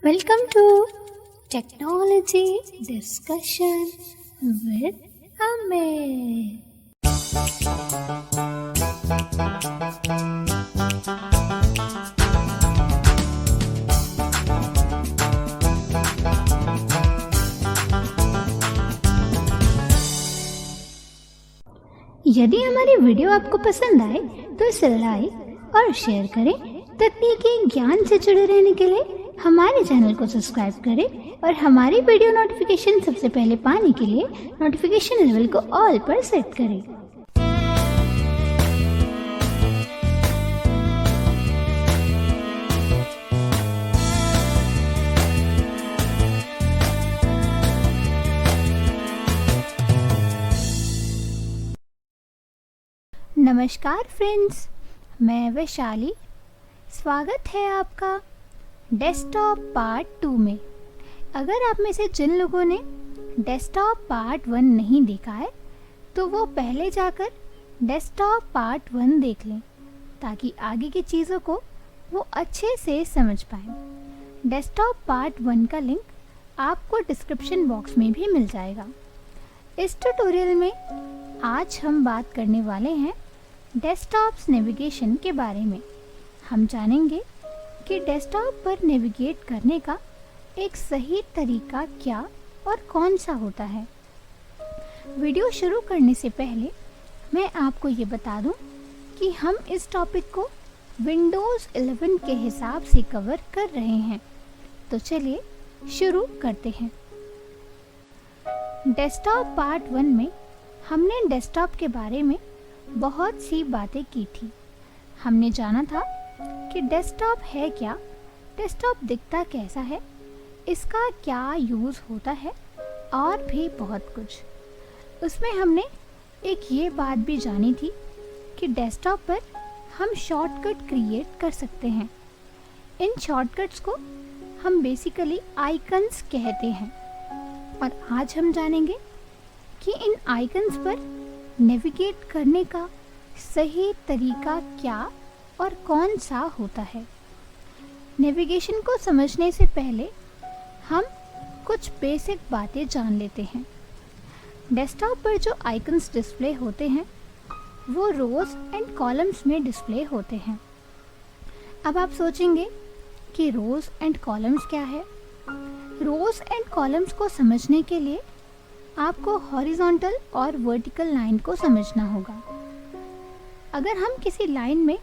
Welcome to Technology Discussion with Amit. यदि हमारी video आपको पसंद आए तो इसे लाइक और शेयर करें। तकनीकी ज्ञान से जुड़े रहने के लिए हमारे चैनल को सब्सक्राइब करें और हमारी वीडियो नोटिफिकेशन सबसे पहले पाने के लिए नोटिफिकेशन लेवल को ऑल पर सेट करें। नमस्कार फ्रेंड्स, मैं वैशाली। स्वागत है आपका डेस्कटॉप पार्ट 2 में। अगर आप में से जिन लोगों ने डेस्कटॉप पार्ट 1 नहीं देखा है तो वो पहले जाकर डेस्कटॉप पार्ट 1 देख लें ताकि आगे की चीज़ों को वो अच्छे से समझ पाएँ। डेस्कटॉप पार्ट 1 का लिंक आपको डिस्क्रिप्शन बॉक्स में भी मिल जाएगा। इस ट्यूटोरियल में आज हम बात करने वाले हैं डेस्कटॉप नेविगेशन के बारे में। हम जानेंगे कि डेस्कटॉप पर नेविगेट करने का एक सही तरीका क्या और कौन सा होता है। वीडियो शुरू करने से पहले मैं आपको ये बता दूं कि हम इस टॉपिक को विंडोज़ 11 के हिसाब से कवर कर रहे हैं। तो चलिए शुरू करते हैं। डेस्कटॉप पार्ट 1 में हमने डेस्कटॉप के बारे में बहुत सी बातें की थी। हमने जाना था कि डेस्कटॉप है क्या, डेस्कटॉप दिखता कैसा है, इसका क्या यूज़ होता है और भी बहुत कुछ। उसमें हमने एक ये बात भी जानी थी कि डेस्कटॉप पर हम शॉर्टकट क्रिएट कर सकते हैं। इन शॉर्टकट्स को हम बेसिकली आइकन्स कहते हैं और आज हम जानेंगे कि इन आइकन्स पर नेविगेट करने का सही तरीका क्या और कौन सा होता है। नेविगेशन को समझने से पहले हम कुछ बेसिक बातें जान लेते हैं। डेस्कटॉप पर जो आइकन्स डिस्प्ले होते हैं वो रोज़ एंड कॉलम्स में डिस्प्ले होते हैं। अब आप सोचेंगे कि रोज़ एंड कॉलम्स क्या है। रोज़ एंड कॉलम्स को समझने के लिए आपको हॉरिजॉन्टल और वर्टिकल लाइन को समझना होगा। अगर हम किसी लाइन में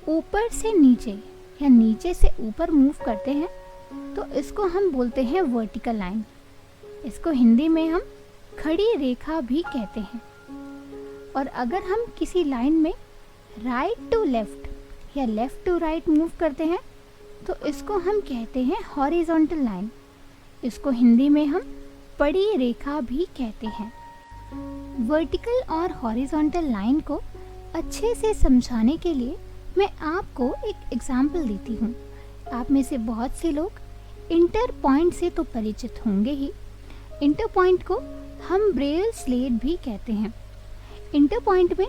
ऊपर से नीचे या नीचे से ऊपर मूव करते हैं तो इसको हम बोलते हैं वर्टिकल लाइन। इसको हिंदी में हम खड़ी रेखा भी कहते हैं। और अगर हम किसी लाइन में राइट टू लेफ़्ट या लेफ़्ट टू राइट मूव करते हैं तो इसको हम कहते हैं हॉरिजॉन्टल लाइन। इसको हिंदी में हम पड़ी रेखा भी कहते हैं। वर्टिकल और हॉरिजॉन्टल लाइन को अच्छे से समझाने के लिए मैं आपको एक एग्जाम्पल देती हूँ। आप में से बहुत से लोग इंटर पॉइंट से तो परिचित होंगे ही। इंटर पॉइंट को हम ब्रेल स्लेट भी कहते हैं। इंटर पॉइंट में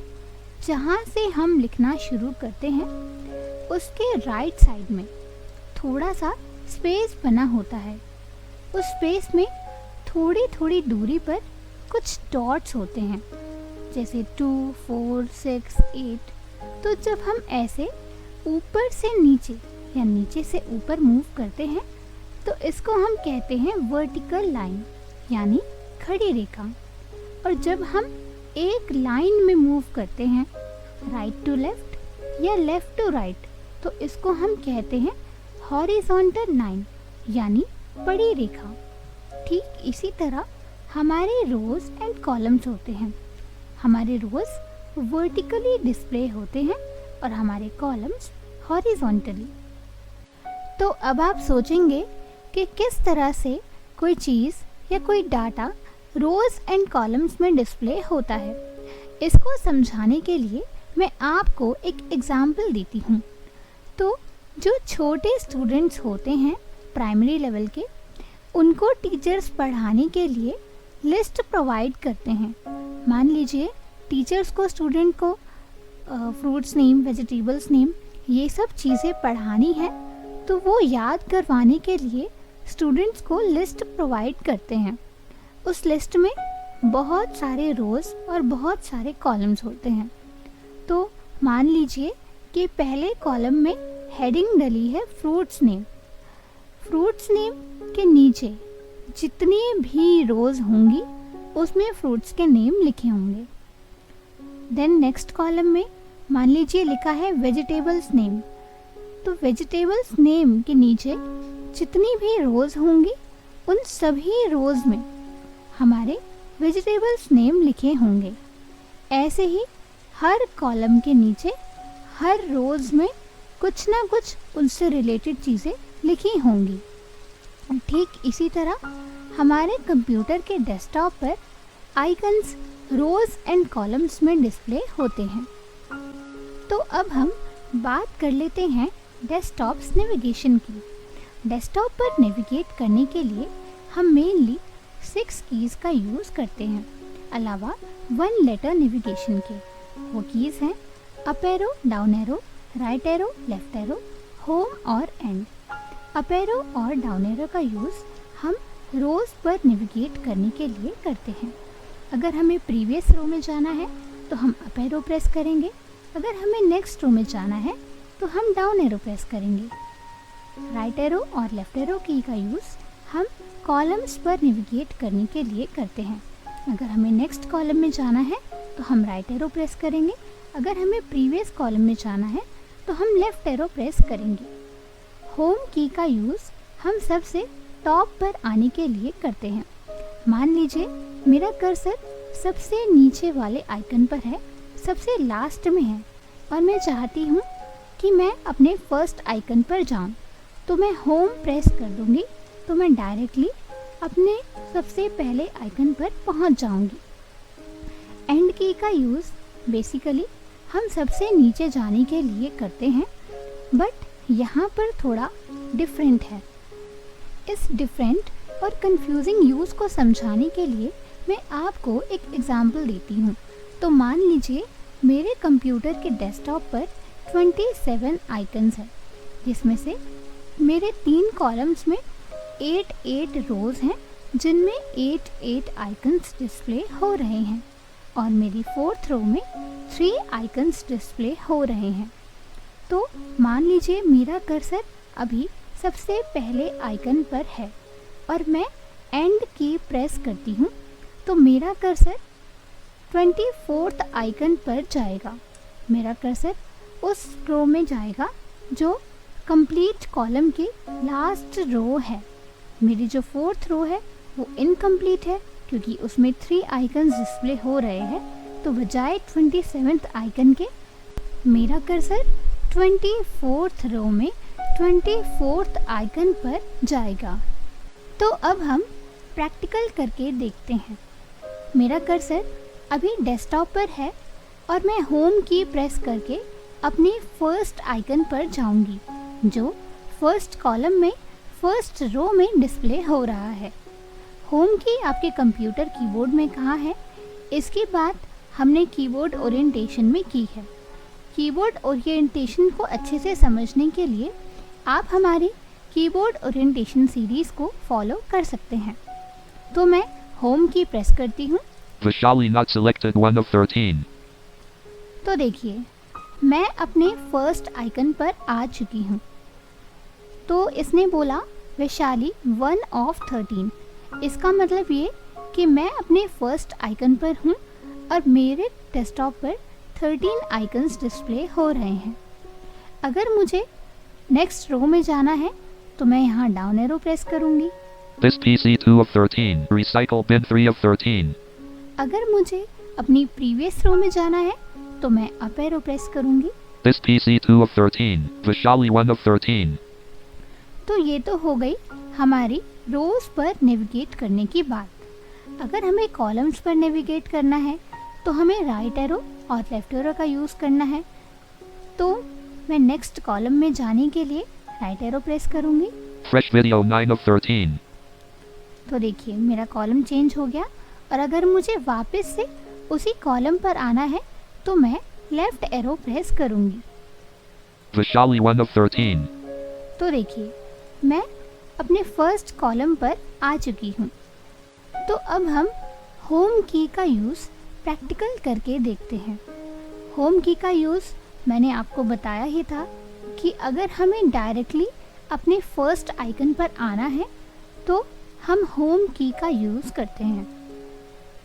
जहाँ से हम लिखना शुरू करते हैं उसके राइट साइड में थोड़ा सा स्पेस बना होता है। उस स्पेस में थोड़ी थोड़ी दूरी पर कुछ डॉट्स होते हैं जैसे 2, 4, 6, 8। तो जब हम ऐसे ऊपर से नीचे या नीचे से ऊपर मूव करते हैं तो इसको हम कहते हैं वर्टिकल लाइन यानी खड़ी रेखा। और जब हम एक लाइन में मूव करते हैं राइट टू लेफ़्ट या लेफ़्ट टू राइट तो इसको हम कहते हैं हॉरिजॉन्टल लाइन यानी पड़ी रेखा। ठीक इसी तरह हमारे रोज़ एंड कॉलम्स होते हैं। हमारे रोज़ वर्टिकली डिस्प्ले होते हैं और हमारे कॉलम्स हॉरिजॉन्टली। तो अब आप सोचेंगे कि किस तरह से कोई चीज़ या कोई डाटा रोज़ एंड कॉलम्स में डिस्प्ले होता है। इसको समझाने के लिए मैं आपको एक एग्जाम्पल देती हूँ। तो जो छोटे स्टूडेंट्स होते हैं प्राइमरी लेवल के, उनको टीचर्स पढ़ाने के लिए लिस्ट प्रोवाइड करते हैं। मान लीजिए टीचर्स को स्टूडेंट को फ्रूट्स नेम, वेजिटेबल्स नेम ये सब चीज़ें पढ़ानी है तो वो याद करवाने के लिए स्टूडेंट्स को लिस्ट प्रोवाइड करते हैं। उस लिस्ट में बहुत सारे रोज़ और बहुत सारे कॉलम्स होते हैं। तो मान लीजिए कि पहले कॉलम में हेडिंग डली है फ्रूट्स नेम। फ्रूट्स नेम के नीचे जितनी भी रोज़ होंगी उसमें फ्रूट्स के नेम लिखे होंगे। देन नेक्स्ट कॉलम में मान लीजिए लिखा है वेजिटेबल्स नेम। तो वेजिटेबल्स नेम के नीचे जितनी भी रोज़ होंगी उन सभी रोज़ में हमारे वेजिटेबल्स नेम लिखे होंगे। ऐसे ही हर कॉलम के नीचे हर रोज़ में कुछ ना कुछ उनसे रिलेटेड चीज़ें लिखी होंगी। ठीक इसी तरह हमारे कंप्यूटर के डेस्कटॉप पर आइकन्स रोज़ एंड कॉलम्स में डिस्प्ले होते हैं। तो अब हम बात कर लेते हैं डेस्कटॉप्स नेविगेशन की। डेस्कटॉप पर नेविगेट करने के लिए हम मेनली 6 कीज़ का यूज़ करते हैं, अलावा 1 लेटर नेविगेशन के। वो कीज़ हैं up arrow, down arrow, right arrow, left arrow, home और एंड। अप एरो और डाउन एरो का यूज़ हम रोज़ पर नेविगेट करने के लिए करते हैं। अगर हमें प्रीवियस रो में जाना है तो हम अप एरो प्रेस करेंगे, अगर हमें नेक्स्ट रो में जाना है तो हम डाउन एरो प्रेस करेंगे। राइट एरो और लेफ्ट एरो की का यूज़ हम कॉलम्स पर नेविगेट करने के लिए करते हैं। अगर हमें नेक्स्ट कॉलम में जाना है तो हम राइट एरो प्रेस करेंगे, अगर हमें प्रीवियस कॉलम में जाना है तो हम लेफ्ट एरो प्रेस करेंगे। होम की का यूज़ हम सबसे टॉप पर आने के लिए करते हैं। मान लीजिए मेरा कर्सर सबसे नीचे वाले आइकन पर है, सबसे लास्ट में है, और मैं चाहती हूँ कि मैं अपने फर्स्ट आइकन पर जाऊँ, तो मैं होम प्रेस कर दूँगी तो मैं डायरेक्टली अपने सबसे पहले आइकन पर पहुँच जाऊँगी। एंड की का यूज़ बेसिकली हम सबसे नीचे जाने के लिए करते हैं, बट यहाँ पर थोड़ा डिफरेंट है। इस डिफरेंट और कंफ्यूजिंग यूज़ को समझाने के लिए मैं आपको एक एग्जाम्पल देती हूँ। तो मान लीजिए मेरे कंप्यूटर के डेस्कटॉप पर 27 आइकन्स हैं, जिसमें से मेरे 3 कॉलम्स में 8 रोज़ हैं जिनमें 8 आइकन्स डिस्प्ले हो रहे हैं, और मेरी 4th रो में 3 आइकन्स डिस्प्ले हो रहे हैं। तो मान लीजिए मेरा कर्सर अभी सबसे पहले आइकन पर है और मैं एंड की प्रेस करती हूँ तो मेरा कर्सर 24th आइकन पर जाएगा। मेरा कर्सर उस रो में जाएगा जो कंप्लीट कॉलम की लास्ट रो है। मेरी जो 4th रो है वो इनकम्प्लीट है क्योंकि उसमें 3 आइकन्स डिस्प्ले हो रहे हैं, तो बजाय 27th आइकन के मेरा कर्सर 24th रो में 24th आइकन पर जाएगा। तो अब हम प्रैक्टिकल करके देखते हैं। मेरा कर्सर अभी डेस्कटॉप पर है और मैं होम की प्रेस करके अपने फर्स्ट आइकन पर जाऊंगी जो फर्स्ट कॉलम में फर्स्ट रो में डिस्प्ले हो रहा है। होम की आपके कंप्यूटर कीबोर्ड में कहाँ है, इसकी बात हमने कीबोर्ड ओरिएंटेशन में की है। कीबोर्ड ओरिएंटेशन को अच्छे से समझने के लिए आप हमारी कीबोर्ड ओरिएंटेशन सीरीज़ को फॉलो कर सकते हैं। तो मैं होम की प्रेस करती हूँ। Vishali not selected 1 of 13. तो देखिए मैं अपने फर्स्ट आइकन पर आ चुकी हूँ। तो इसने बोला वैशाली 1 of 13। इसका मतलब ये कि मैं अपने फर्स्ट आइकन पर हूँ और मेरे डेस्कटॉप पर 13 आइकन्स डिस्प्ले हो रहे हैं। अगर मुझे नेक्स्ट रो में जाना है तो मैं यहाँ डाउन एरो प्रेस करूँगी। This PC 2 of 13. Recycle bin 3 of 13. अगर मुझे अपनी प्रीवियस रो में जाना है तो मैं अप एरो प्रेस करूँगी। This PC 2 of 13. Vishali 1 of 13. तो ये तो हो गई हमारी रोज़ पर नेविगेट करने की बात। अगर हमें कॉलम्स पर नेविगेट करना है तो हमें राइट एरो और लेफ्ट एरो का यूज़ करना है। तो मैं नेक्स्ट कॉलम में जाने के लिए राइट एरो प्रेस करूँगी। Fresh video 9 of 13. तो देखिए मेरा कॉलम चेंज हो गया, और अगर मुझे वापस से उसी कॉलम पर आना है तो मैं लेफ्ट एरो प्रेस करूँगी। Vishali 1 of 13. तो देखिए मैं अपने फर्स्ट कॉलम पर आ चुकी हूँ। तो अब हम होम की का यूज़ प्रैक्टिकल करके देखते हैं। होम की का यूज़ मैंने आपको बताया ही था कि अगर हमें डायरेक्टली अपने फर्स्ट आइकन पर आना है तो हम होम की का यूज़ करते हैं।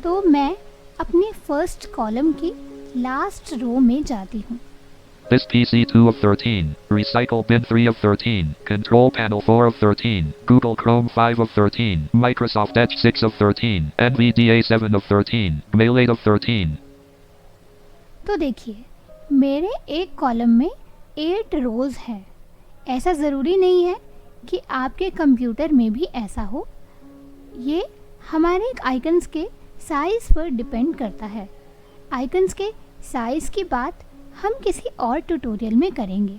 तो मैं अपने फर्स्ट कॉलम की लास्ट रो में जाती हूँ। This PC 2 of 13, Recycle Bin 3 of 13, Control Panel 4 of 13, Google Chrome 5 of 13, Microsoft Edge 6 of 13, NVDA 7 of 13, Mail 8 of 13. तो देखिए मेरे एक कॉलम में 8 रोज़ है। ऐसा ज़रूरी नहीं है कि आपके कंप्यूटर में भी ऐसा हो। ये हमारे आइकन्स के साइज़ पर डिपेंड करता है। आइकन्स के साइज़ की बात हम किसी और ट्यूटोरियल में करेंगे।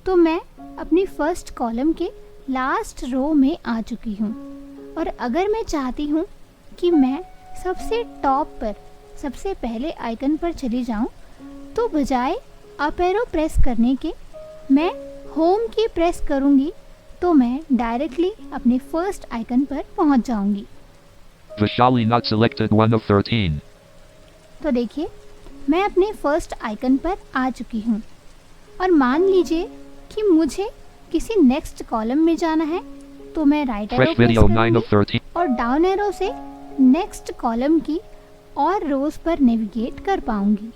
तो मैं अपनी फर्स्ट कॉलम के लास्ट रो में आ चुकी हूँ और अगर मैं चाहती हूँ कि मैं सबसे टॉप पर सबसे पहले आइकन पर चली जाऊँ तो बजाय अप एरो प्रेस करने के मैं होम की प्रेस करूँगी तो मैं डायरेक्टली अपने फर्स्ट आइकन पर पहुँच जाऊँगी। Vishali not selected 1 of 13. तो देखिए मैं अपने फर्स्ट आइकन पर आ चुकी हूँ और मान लीजिए कि मुझे किसी नेक्स्ट कॉलम में जाना है तो मैं right arrow Fresh press video 9 करूँगी of 13. और डाउन एरो से नेक्स्ट कॉलम की और रोज पर नेविगेट कर पाऊंगी।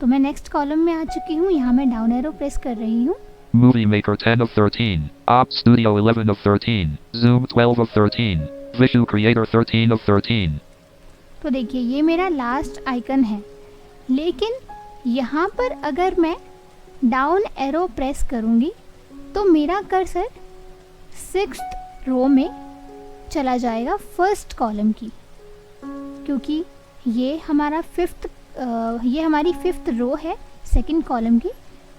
तो मैं नेक्स्ट कॉलम में आ चुकी हूँ। यहाँ मैं डाउन एरो प्रेस कर रही हूँ। Movie Maker 10 of 13, Opt Studio 11 of 13, Zoom 12 of 13, Vishu Creator 13 of 13. तो देखिए ये मेरा लास्ट आइकन है, लेकिन यहाँ पर अगर मैं डाउन एरो प्रेस करूँगी तो मेरा कर्सर 6th रो में चला जाएगा फर्स्ट कॉलम की, क्योंकि ये हमारी 5th रो है सेकंड कॉलम की।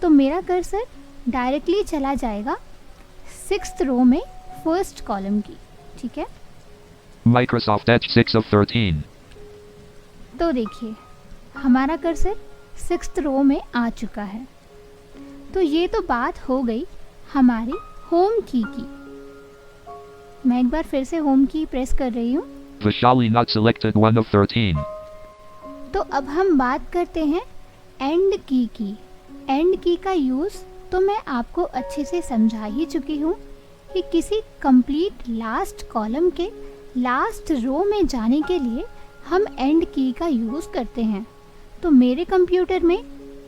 तो मेरा कर्सर डायरेक्टली चला जाएगा 6th रो में फर्स्ट कॉलम की। ठीक है, Microsoft Edge 6 of 13. तो देखिए हमारा कर्सर 6th रो में आ चुका है। तो ये तो बात हो गई हमारी होम की। मैं एक बार फिर से होम की प्रेस कर रही हूँ। Vishali not selected 1 of 13. तो अब हम बात करते हैं एंड की। एंड की का यूज़ तो मैं आपको अच्छे से समझा ही चुकी हूँ कि किसी कंप्लीट लास्ट कॉलम के लास्ट रो में जाने के लिए हम एंड की का यूज़ करते हैं। तो मेरे कंप्यूटर में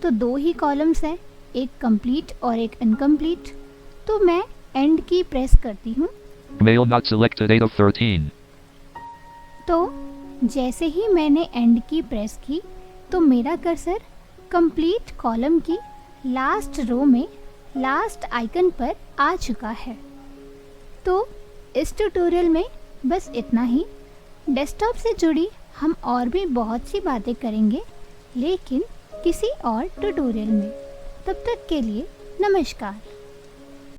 तो 2 ही कॉलम्स हैं, एक कंप्लीट और एक इनकम्प्लीट। तो मैं एंड की प्रेस करती हूँ। Mail not selected 8 of 13. तो जैसे ही मैंने एंड की प्रेस की तो मेरा कर्सर कंप्लीट कॉलम की लास्ट रो में लास्ट आइकन पर आ चुका है। तो इस ट्यूटोरियल में बस इतना ही। डेस्कटॉप से जुड़ी हम और भी बहुत सी बातें करेंगे, लेकिन किसी और ट्यूटोरियल में। तब तक के लिए नमस्कार।